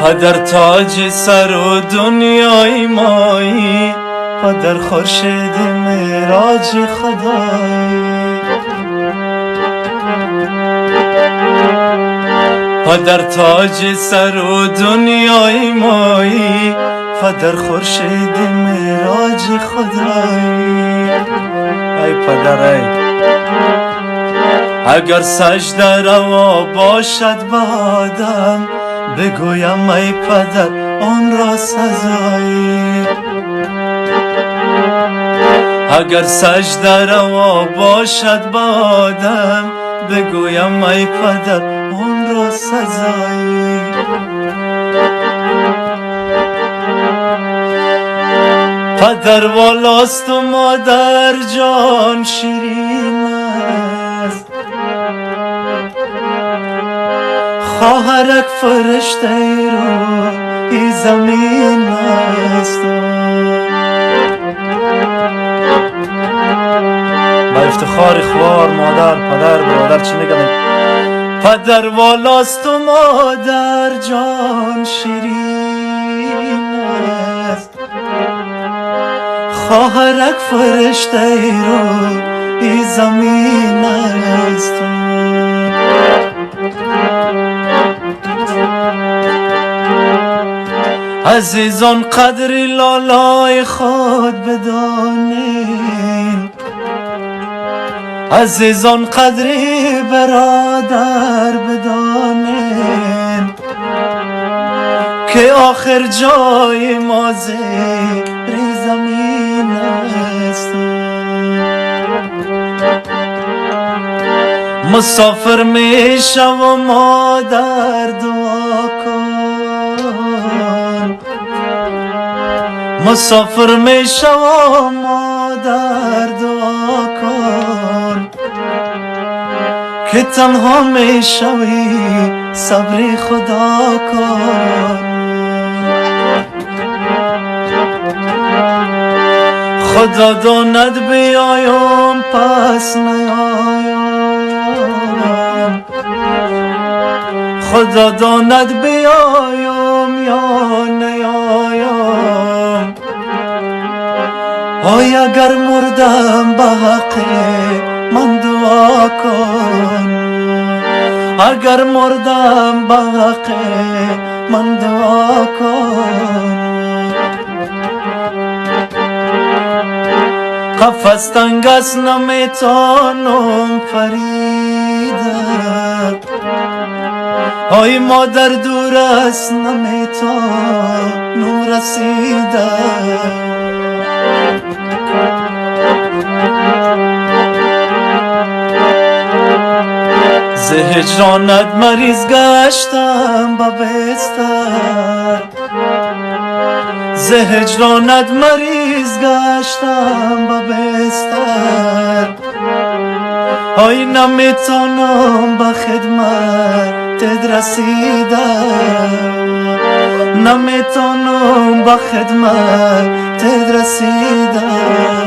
پدر تاج سر و دنیای مایی، پدر خورشید معراج خدایی. پدر تاج سر و دنیای مایی، پدر خورشید معراج خدایی. ای پدر ای، اگر سجده روا باشد به آدم، بگویم ای پدر آن را سزایی. اگر سجده روا باشد به آدم، بگویم ای پدر آن را سزایی. پدر والاست و مادر جان شیرین است، خواهرک فرشته روی زمین است. با افتخار خوار مادر، پدر، برادر چی میگم؟ پدر والاست و مادر جان شیرین است، خواهرک فرشته روی زمین است. عزیزان قدر لالای خود بدانین، عزیزان قدر برادر بدانین، که آخر جای ما زیر زمین است. مسافر میشم مادر دعا کن، مسافر میشم مادر دعا کن، که تنها میشوی صبر خدا کن. خدا داند بیایم پس نیایم، خدا داند بیایم یا نیایم. آی اگر مردم به حق من دعا کن، اگر مردم به حق من دعا کن. قفس تنگ است نمیتانم پریدن، آی مادر دور است نمیتانم رسیدن. ز هجرانت مریض گشتم به بستر، ز هجرانت مریض گشتم به بستر. آی نمیتونم به خدمت رسیدن، نمیتونم به خدمت رسیدن.